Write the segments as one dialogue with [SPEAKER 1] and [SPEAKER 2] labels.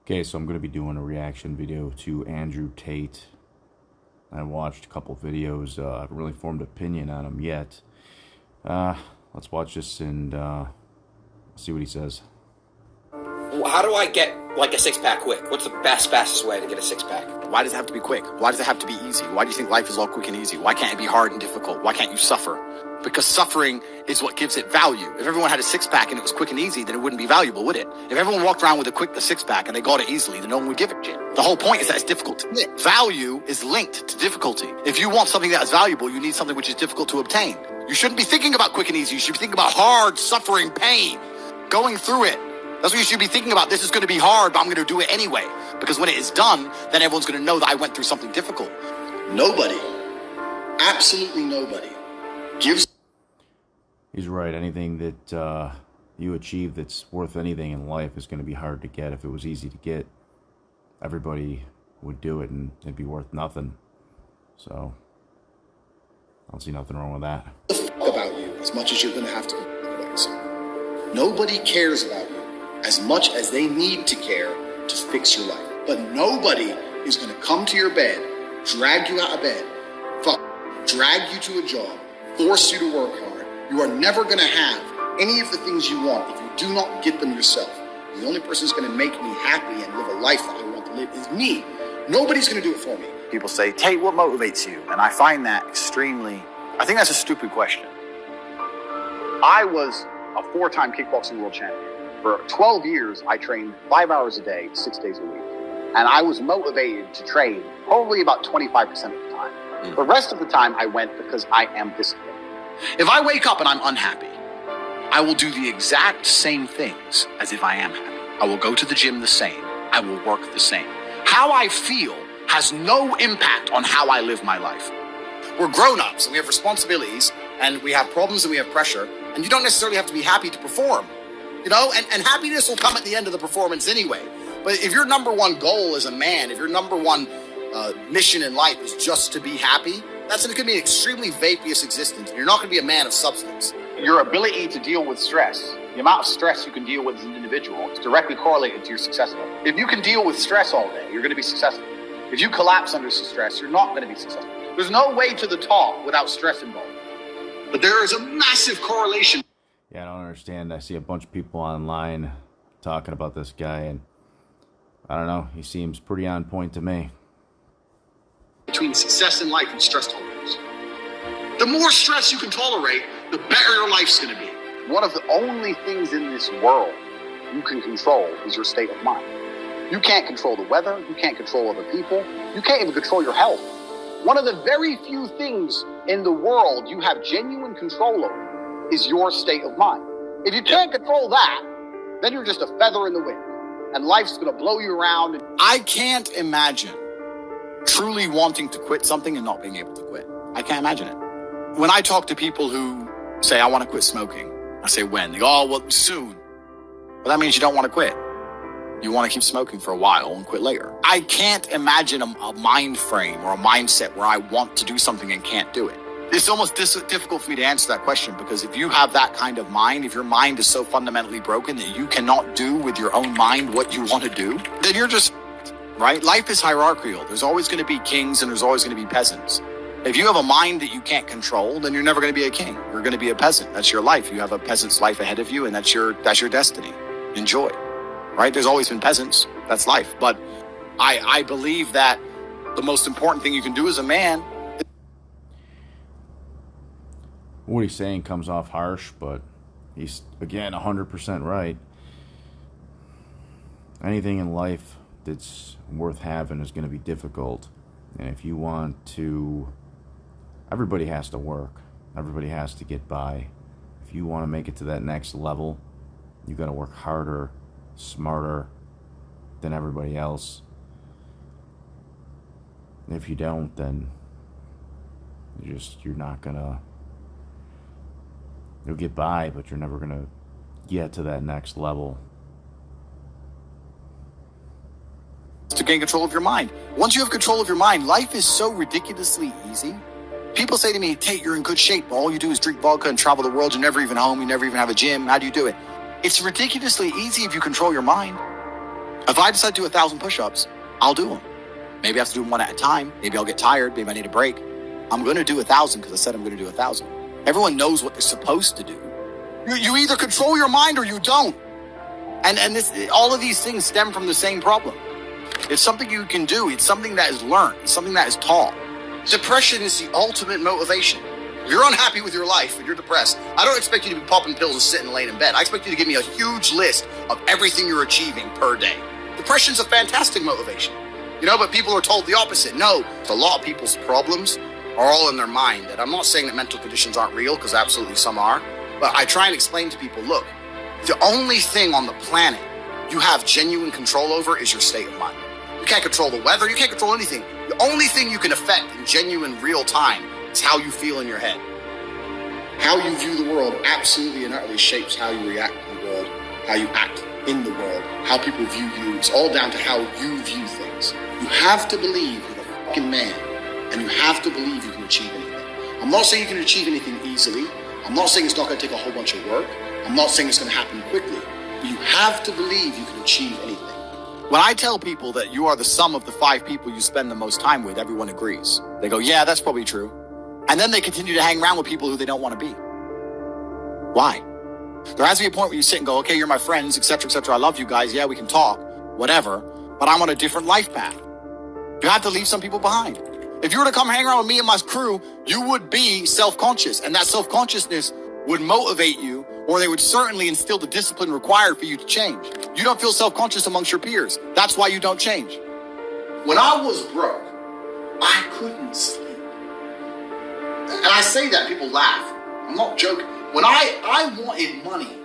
[SPEAKER 1] Okay, so I'm going to be doing a reaction video to Andrew Tate. I watched a couple videos. I haven't really formed an opinion on him yet. Let's watch this and see what he says.
[SPEAKER 2] How do I get like a six-pack quick? What's the fastest way to get a six-pack?
[SPEAKER 3] Why does it have to be quick? Why does it have to be easy? Why do you think life is all quick and easy? Why can't it be hard and difficult? Why can't you suffer? Because suffering is what gives it value. If everyone had a six-pack and it was quick and easy, then it wouldn't be valuable, would it? If everyone walked around with a six-pack and they got it easily, then no one would give a shit. The whole point is that it's difficult to get. Value is linked to difficulty. If you want something that is valuable, you need something which is difficult to obtain. You shouldn't be thinking about quick and easy. You should be thinking about hard, suffering, pain, going through it. That's what you should be thinking about. This is going to be hard, but I'm going to do it anyway. Because when it is done, then everyone's going to know that I went through something difficult.
[SPEAKER 4] Nobody, absolutely nobody, gives...
[SPEAKER 1] He's right. Anything that you achieve that's worth anything in life is going to be hard to get. If it was easy to get, everybody would do it and it'd be worth nothing. So, I don't see nothing wrong with that.
[SPEAKER 4] About you as much as you're going to have to about yourself. Nobody cares about you as much as they need to care to fix your life. But nobody is going to come to your bed, drag you out of bed, drag you to a job, force you to work hard. You are never going to have any of the things you want if you do not get them yourself. The only person who's going to make me happy and live a life that I want to live is me. Nobody's going to do it for me.
[SPEAKER 3] People say, Tate, what motivates you? And I find that I think that's a stupid question. I was a 4-time kickboxing world champion. For 12 years, I trained 5 hours a day, 6 days a week. And I was motivated to train probably about 25% of the time. The rest of the time, I went because I am disciplined. If I wake up and I'm unhappy, I will do the exact same things as if I am happy. I will go to the gym the same. I will work the same. How I feel has no impact on how I live my life. We're grown-ups and we have responsibilities and we have problems and we have pressure, and you don't necessarily have to be happy to perform. You know, and happiness will come at the end of the performance anyway. But if your number one goal as a man, if your number one mission in life is just to be happy, that's going to be an extremely vaporous existence. You're not going to be a man of substance. Your ability to deal with stress, the amount of stress you can deal with as an individual, is directly correlated to your success level. If you can deal with stress all day, you're going to be successful. If you collapse under stress, you're not going to be successful. There's no way to the top without stress involved. But there is a massive correlation.
[SPEAKER 1] Yeah, I don't understand. I see a bunch of people online talking about this guy, and I don't know. He seems pretty on point to me.
[SPEAKER 3] Between success in life and stress tolerance. The more stress you can tolerate, the better your life's going to be. One of the only things in this world you can control is your state of mind. You can't control the weather. You can't control other people. You can't even control your health. One of the very few things in the world you have genuine control over is your state of mind. If you can't control that, then you're just a feather in the wind, and life's going to blow you around. I can't imagine truly wanting to quit something and not being able to quit. I can't imagine it. When I talk to people who say, I want to quit smoking, I say, when? They go, oh, well, soon. Well, that means you don't want to quit. You want to keep smoking for a while and quit later. I can't imagine a mind frame or a mindset where I want to do something and can't do it. It's almost difficult for me to answer that question, because if you have that kind of mind, if your mind is so fundamentally broken that you cannot do with your own mind what you want to do, then you're just, right? Life is hierarchical. There's always going to be kings and there's always going to be peasants. If you have a mind that you can't control, then you're never going to be a king. You're going to be a peasant. That's your life. You have a peasant's life ahead of you, and that's your destiny. Enjoy, right? There's always been peasants. That's life. But I believe that the most important thing you can do as a man.
[SPEAKER 1] What he's saying comes off harsh, but he's, again, 100% right. Anything in life that's worth having is going to be difficult. And if you want to, everybody has to work. Everybody has to get by. If you want to make it to that next level, you got to work harder, smarter than everybody else. And if you don't, then you're not going to, you'll get by, but you're never going to get to that next level.
[SPEAKER 3] To gain control of your mind. Once you have control of your mind, life is so ridiculously easy. People say to me, Tate, you're in good shape. All you do is drink vodka and travel the world. You're never even home. You never even have a gym. How do you do it? It's ridiculously easy if you control your mind.
[SPEAKER 4] If I decide to do 1,000 push-ups, I'll do them. Maybe I have to do them one at a time. Maybe I'll get tired. Maybe I need a break. I'm going to do 1,000 because I said I'm going to do 1,000. Everyone knows what they're supposed to do. You either control your mind or you don't. And all of these things stem from the same problem. It's something you can do. It's something that is learned. It's something that is taught. Depression is the ultimate motivation. If you're unhappy with your life and you're depressed, I don't expect you to be popping pills and sitting and laying in bed. I expect you to give me a huge list of everything you're achieving per day. Depression's a fantastic motivation. But people are told the opposite. No, a lot of people's problems are all in their mind. And I'm not saying that mental conditions aren't real, because absolutely some are. But I try and explain to people, look, the only thing on the planet you have genuine control over is your state of mind. You can't control the weather. You can't control anything. The only thing you can affect in genuine real time is how you feel in your head.
[SPEAKER 3] How you view the world absolutely and utterly shapes how you react to the world, how you act in the world, how people view you. It's all down to how you view things. You have to believe you're a fucking man, and you have to believe you can achieve anything. I'm not saying you can achieve anything easily. I'm not saying it's not going to take a whole bunch of work. I'm not saying it's going to happen quickly. But you have to believe you can achieve anything.
[SPEAKER 4] When I tell people that you are the sum of the 5 people you spend the most time with, everyone agrees. They go, yeah, that's probably true. And then they continue to hang around with people who they don't want to be. Why? There has to be a point where you sit and go, okay, you're my friends, etc., etc. I love you guys. Yeah, we can talk, whatever. But I'm on a different life path. You have to leave some people behind. If you were to come hang around with me and my crew, you would be self-conscious. And that self-consciousness would motivate you, or they would certainly instill the discipline required for you to change. You don't feel self-conscious amongst your peers. That's why you don't change.
[SPEAKER 3] When I was broke, I couldn't sleep. And I say that, people laugh. I'm not joking. When I wanted money,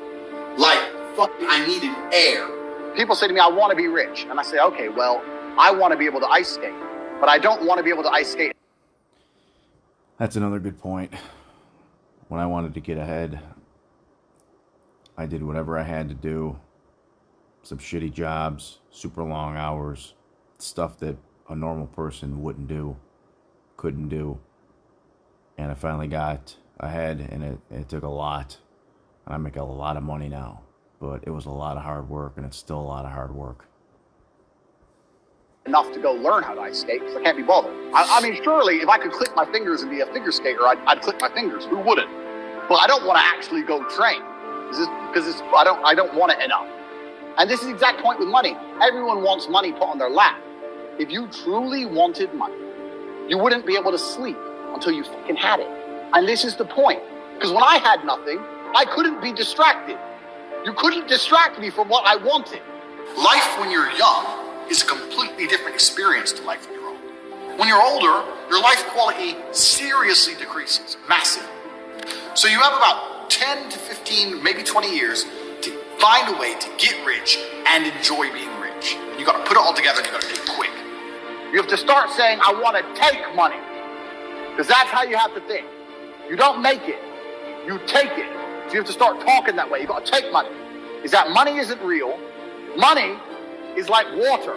[SPEAKER 3] like fucking I needed air.
[SPEAKER 4] People say to me, I want to be rich. And I say, okay, well, I want to be able to ice skate. But I don't want to be able to ice skate.
[SPEAKER 1] That's another good point. When I wanted to get ahead, I did whatever I had to do. Some shitty jobs, super long hours, stuff that a normal person wouldn't do, couldn't do. And I finally got ahead, and it took a lot. And I make a lot of money now. But it was a lot of hard work, and it's still a lot of hard work.
[SPEAKER 4] Enough to go learn how to ice skate, because I can't be bothered. I mean, surely if I could click my fingers and be a figure skater, I'd click my fingers. Who wouldn't? But I don't want to actually go train, because I don't want it enough. And this is the exact point with money. Everyone wants money put on their lap. If you truly wanted money, you wouldn't be able to sleep until you fucking had it. And this is the point. Because when I had nothing, I couldn't be distracted. You couldn't distract me from what I wanted.
[SPEAKER 3] Life when you're young is a completely different experience to life when you're old. When you're older, your life quality seriously decreases, massively. So you have about 10 to 15, maybe 20 years to find a way to get rich and enjoy being rich. And you got to put it all together, and you got to do it quick.
[SPEAKER 4] You have to start saying, I want to take money. Because that's how you have to think. You don't make it, you take it. So you have to start talking that way. You got to take money. Is that money isn't real. Money is like water.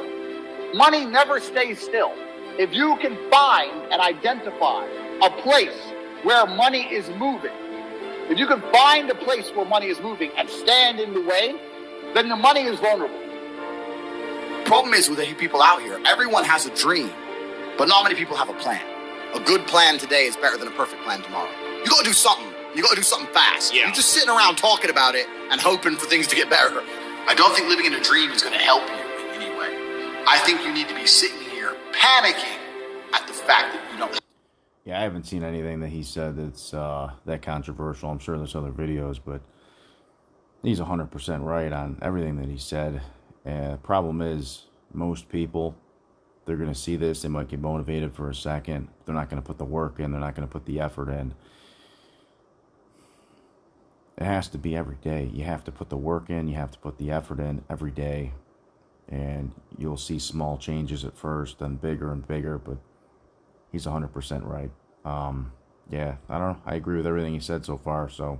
[SPEAKER 4] Money never stays still. If you can find and identify a place where money is moving, if you can find a place where money is moving and stand in the way, then the money is vulnerable.
[SPEAKER 3] The problem is with the people out here, everyone has a dream, but not many people have a plan. A good plan today is better than a perfect plan tomorrow. You got to do something. You got to do something fast. Yeah. You're just sitting around talking about it and hoping for things to get better. I don't think living in a dream is going to help you in any way. I think you need to be sitting here panicking at the fact that you don't.
[SPEAKER 1] Yeah, I haven't seen anything that he said that's that controversial. I'm sure there's other videos, but he's 100% right on everything that he said. And the problem is, most people, they're going to see this, they might get motivated for a second. They're not going to put the work in. They're not going to put the effort in. It has to be every day. You have to put the work in. You have to put the effort in every day. And you'll see small changes at first, then bigger and bigger, but he's 100% right. Yeah, I don't know. I agree with everything he said so far, so